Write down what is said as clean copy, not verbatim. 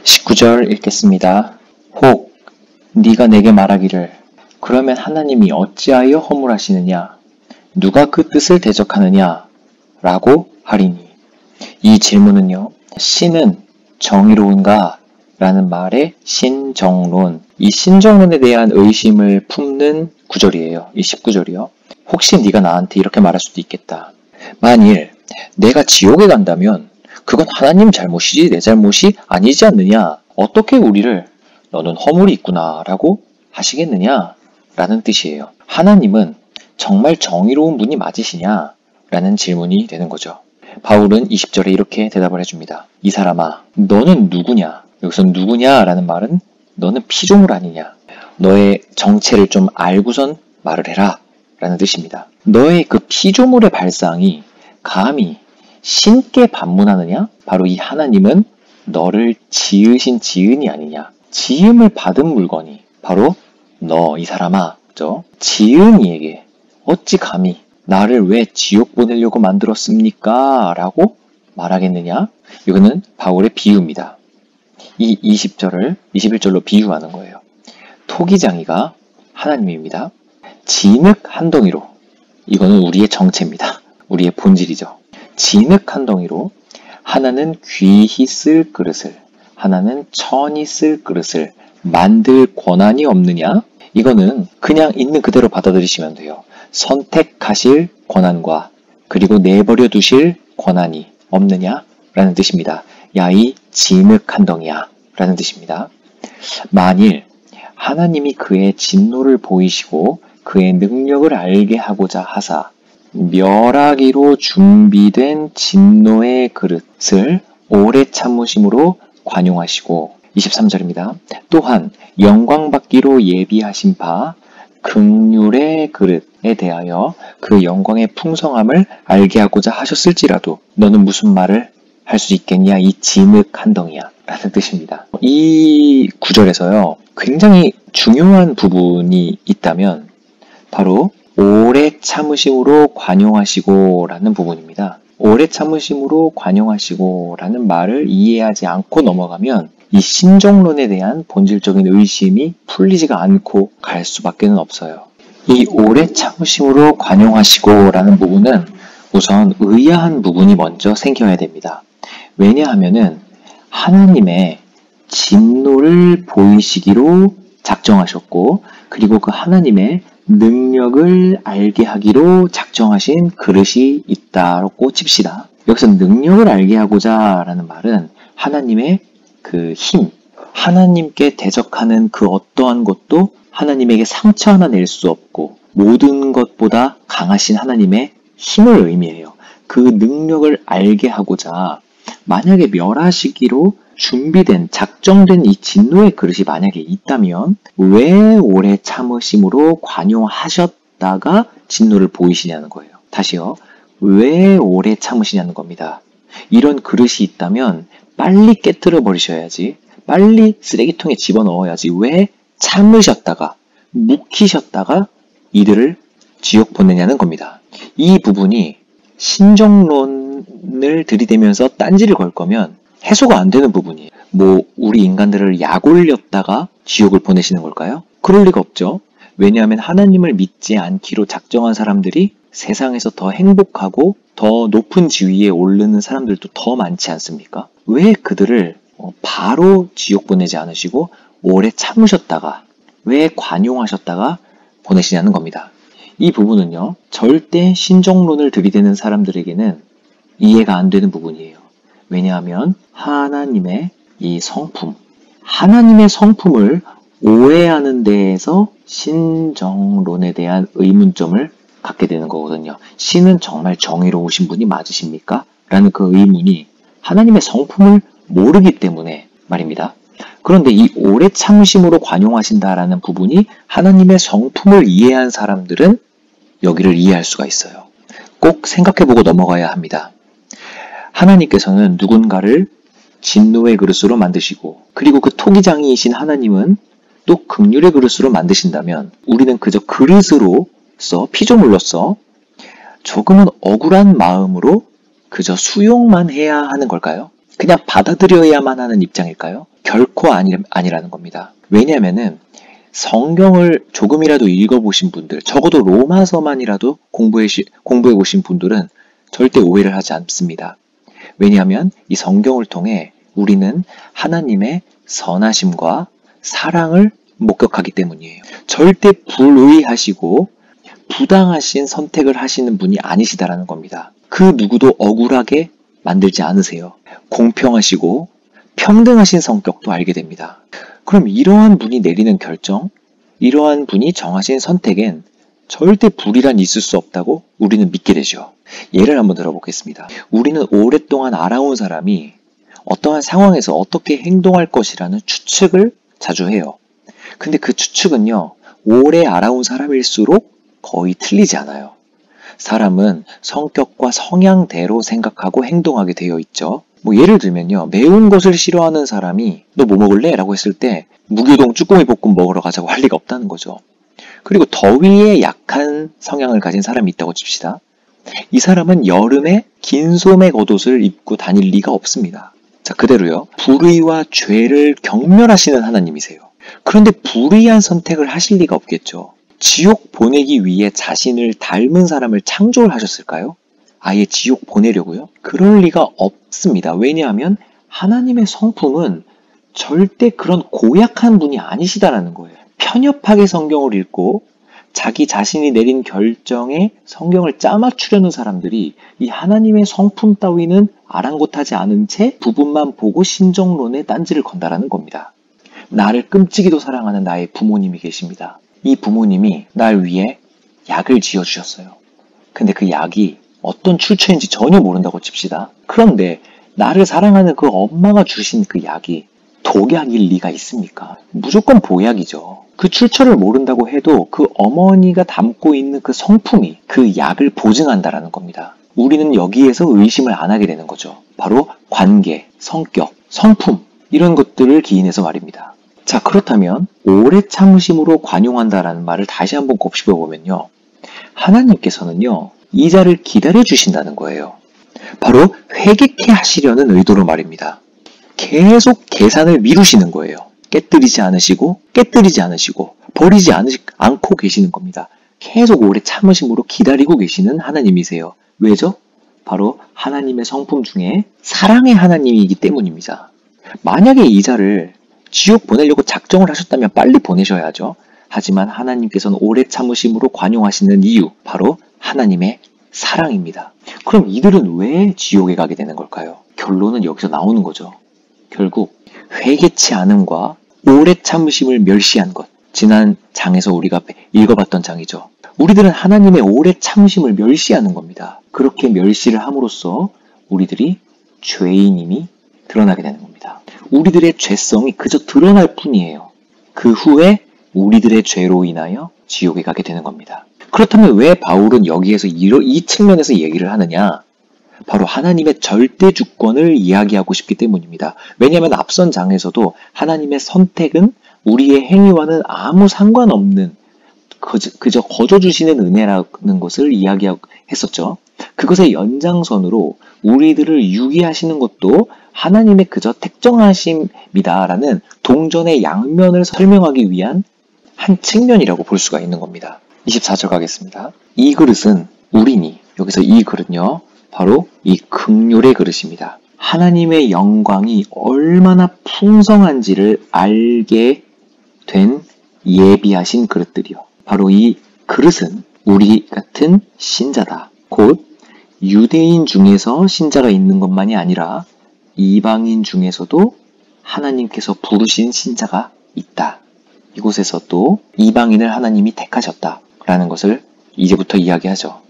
(19절) 읽겠습니다. 혹 네가 내게 말하기를 그러면 하나님이 어찌하여 허물하시느냐 누가 그 뜻을 대적하느냐 라고 하리니. 이 질문은요, 신은 정의로운가? 라는 말의 신정론, 이 신정론에 대한 의심을 품는 구절이에요. 이 19절이요. 혹시 네가 나한테 이렇게 말할 수도 있겠다. 만일 내가 지옥에 간다면 그건 하나님 잘못이지 내 잘못이 아니지 않느냐? 어떻게 우리를 너는 허물이 있구나 라고 하시겠느냐? 라는 뜻이에요. 하나님은 정말 정의로운 분이 맞으시냐? 라는 질문이 되는 거죠. 바울은 20절에 이렇게 대답을 해줍니다. 이 사람아, 너는 누구냐? 여기서 누구냐? 라는 말은 너는 피조물 아니냐? 너의 정체를 좀 알고선 말을 해라 라는 뜻입니다. 너의 그 피조물의 발상이 감히 신께 반문하느냐? 바로 이 하나님은 너를 지으신 지은이 아니냐? 지음을 받은 물건이 바로 너, 이 사람아, 그죠? 지은이에게 어찌 감히 나를 왜 지옥 보내려고 만들었습니까? 라고 말하겠느냐? 이거는 바울의 비유입니다. 이 20절을 21절로 비유하는 거예요. 토기장이가 하나님입니다. 진흙 한 덩이로, 이거는 우리의 정체입니다. 우리의 본질이죠. 진흙 한 덩이로 하나는 귀히 쓸 그릇을, 하나는 천히 쓸 그릇을 만들 권한이 없느냐? 이거는 그냥 있는 그대로 받아들이시면 돼요. 선택하실 권한과 그리고 내버려 두실 권한이 없느냐? 라는 뜻입니다. 야, 이 진흙 한 덩이야 라는 뜻입니다. 만일 하나님이 그의 진노를 보이시고 그의 능력을 알게 하고자 하사 멸하기로 준비된 진노의 그릇을 오래 참으심으로 관용하시고 23절입니다. 또한 영광받기로 예비하신 바 긍휼의 그릇에 대하여 그 영광의 풍성함을 알게 하고자 하셨을지라도 너는 무슨 말을 할 수 있겠냐? 이 진흙 한 덩이야 라는 뜻입니다. 이 구절에서요, 굉장히 중요한 부분이 있다면 바로 오래 참으심으로 관용하시고 라는 부분입니다. 오래 참으심으로 관용하시고 라는 말을 이해하지 않고 넘어가면 이 신정론에 대한 본질적인 의심이 풀리지가 않고 갈 수밖에 없어요. 이 오래 참으심으로 관용하시고 라는 부분은 우선 의아한 부분이 먼저 생겨야 됩니다. 왜냐하면은 하나님의 진노를 보이시기로 작정하셨고 그리고 그 하나님의 능력을 알게 하기로 작정하신 그릇이 있다고 칩시다. 여기서 능력을 알게 하고자 라는 말은 하나님의 그 힘, 하나님께 대적하는 그 어떠한 것도 하나님에게 상처 하나 낼 수 없고 모든 것보다 강하신 하나님의 힘을 의미해요. 그 능력을 알게 하고자 만약에 멸하시기로 준비된, 작정된 이 진노의 그릇이 만약에 있다면 왜 오래 참으심으로 관용하셨다가 진노를 보이시냐는 거예요. 다시요. 왜 오래 참으시냐는 겁니다. 이런 그릇이 있다면 빨리 깨트려 버리셔야지, 빨리 쓰레기통에 집어넣어야지 왜 참으셨다가, 묵히셨다가 이들을 지옥 보내냐는 겁니다. 이 부분이 신정론을 들이대면서 딴지를 걸 거면 해소가 안 되는 부분이에요. 우리 인간들을 약 올렸다가 지옥을 보내시는 걸까요? 그럴 리가 없죠. 왜냐하면 하나님을 믿지 않기로 작정한 사람들이 세상에서 더 행복하고 더 높은 지위에 오르는 사람들도 더 많지 않습니까? 왜 그들을 바로 지옥 보내지 않으시고 오래 참으셨다가 왜 관용하셨다가 보내시냐는 겁니다. 이 부분은요, 절대 신정론을 들이대는 사람들에게는 이해가 안 되는 부분이에요. 왜냐하면 하나님의 이 성품, 하나님의 성품을 오해하는 데에서 신정론에 대한 의문점을 갖게 되는 거거든요. 신은 정말 정의로우신 분이 맞으십니까? 라는 그 의문이 하나님의 성품을 모르기 때문에 말입니다. 그런데 이 오래 참으심으로 관용하신다라는 부분이 하나님의 성품을 이해한 사람들은 여기를 이해할 수가 있어요. 꼭 생각해보고 넘어가야 합니다. 하나님께서는 누군가를 진노의 그릇으로 만드시고 그리고 그 토기장이이신 하나님은 또 긍휼의 그릇으로 만드신다면 우리는 그저 그릇으로 피조물로서 조금은 억울한 마음으로 그저 수용만 해야 하는 걸까요? 그냥 받아들여야만 하는 입장일까요? 결코 아니라는 겁니다. 왜냐하면은 성경을 조금이라도 읽어보신 분들, 적어도 로마서만이라도 공부해보신 분들은 절대 오해를 하지 않습니다. 왜냐하면 이 성경을 통해 우리는 하나님의 선하심과 사랑을 목격하기 때문이에요. 절대 불의하시고 부당하신 선택을 하시는 분이 아니시다라는 겁니다. 그 누구도 억울하게 만들지 않으세요. 공평하시고 평등하신 성격도 알게 됩니다. 그럼 이러한 분이 내리는 결정, 이러한 분이 정하신 선택엔 절대 불이란 있을 수 없다고 우리는 믿게 되죠. 예를 한번 들어보겠습니다. 우리는 오랫동안 알아온 사람이 어떠한 상황에서 어떻게 행동할 것이라는 추측을 자주 해요. 근데 그 추측은요, 오래 알아온 사람일수록 거의 틀리지 않아요. 사람은 성격과 성향대로 생각하고 행동하게 되어 있죠. 예를 들면요, 매운 것을 싫어하는 사람이 너 뭐 먹을래? 라고 했을 때 무교동 쭈꾸미 볶음 먹으러 가자고 할 리가 없다는 거죠. 그리고 더위에 약한 성향을 가진 사람이 있다고 칩시다. 이 사람은 여름에 긴 소매 겉옷을 입고 다닐 리가 없습니다. 자, 그대로요. 불의와 죄를 경멸하시는 하나님이세요. 그런데 불의한 선택을 하실 리가 없겠죠. 지옥 보내기 위해 자신을 닮은 사람을 창조를 하셨을까요? 아예 지옥 보내려고요? 그럴 리가 없습니다. 왜냐하면 하나님의 성품은 절대 그런 고약한 분이 아니시다라는 거예요. 편협하게 성경을 읽고 자기 자신이 내린 결정에 성경을 짜맞추려는 사람들이 이 하나님의 성품 따위는 아랑곳하지 않은 채 부분만 보고 신정론에 딴지를 건다라는 겁니다. 나를 끔찍이도 사랑하는 나의 부모님이 계십니다. 이 부모님이 날 위해 약을 지어주셨어요. 근데 그 약이 어떤 출처인지 전혀 모른다고 칩시다. 그런데 나를 사랑하는 그 엄마가 주신 그 약이 독약일 리가 있습니까? 무조건 보약이죠. 그 출처를 모른다고 해도 그 어머니가 담고 있는 그 성품이 그 약을 보증한다라는 겁니다. 우리는 여기에서 의심을 안 하게 되는 거죠. 바로 관계, 성격, 성품 이런 것들을 기인해서 말입니다. 자, 그렇다면 오래 참으심으로 관용한다라는 말을 다시 한번 곱씹어보면요. 하나님께서는요, 이 자를 기다려 주신다는 거예요. 바로 회개케 하시려는 의도로 말입니다. 계속 계산을 미루시는 거예요. 깨뜨리지 않으시고 버리지 않고 계시는 겁니다. 계속 오래 참으심으로 기다리고 계시는 하나님이세요. 왜죠? 바로 하나님의 성품 중에 사랑의 하나님이기 때문입니다. 만약에 이 자를 지옥 보내려고 작정을 하셨다면 빨리 보내셔야죠. 하지만 하나님께서는 오래 참으심으로 관용하시는 이유, 바로 하나님의 사랑입니다. 그럼 이들은 왜 지옥에 가게 되는 걸까요? 결론은 여기서 나오는 거죠. 결국 회개치 않음과 오래 참으심을 멸시한 것. 지난 장에서 우리가 읽어봤던 장이죠. 우리들은 하나님의 오래 참으심을 멸시하는 겁니다. 그렇게 멸시를 함으로써 우리들이 죄인임이 드러나게 되는 겁니다. 우리들의 죄성이 그저 드러날 뿐이에요. 그 후에 우리들의 죄로 인하여 지옥에 가게 되는 겁니다. 그렇다면 왜 바울은 여기에서 이 측면에서 얘기를 하느냐? 바로 하나님의 절대 주권을 이야기하고 싶기 때문입니다. 왜냐하면 앞선 장에서도 하나님의 선택은 우리의 행위와는 아무 상관없는 그저 거저 주시는 은혜라는 것을 이야기했었죠. 그것의 연장선으로 우리들을 유기하시는 것도 하나님의 그저 택정하심이다라는 동전의 양면을 설명하기 위한 한 측면이라고 볼 수가 있는 겁니다. 24절 가겠습니다. 이 그릇은 우리니, 여기서 이 그릇요, 바로 이 긍휼의 그릇입니다. 하나님의 영광이 얼마나 풍성한지를 알게 된 예비하신 그릇들이요. 바로 이 그릇은 우리 같은 신자다. 곧 유대인 중에서 신자가 있는 것만이 아니라 이방인 중에서도 하나님께서 부르신 신자가 있다. 이곳에서 또 이방인을 하나님이 택하셨다라는 것을 이제부터 이야기하죠.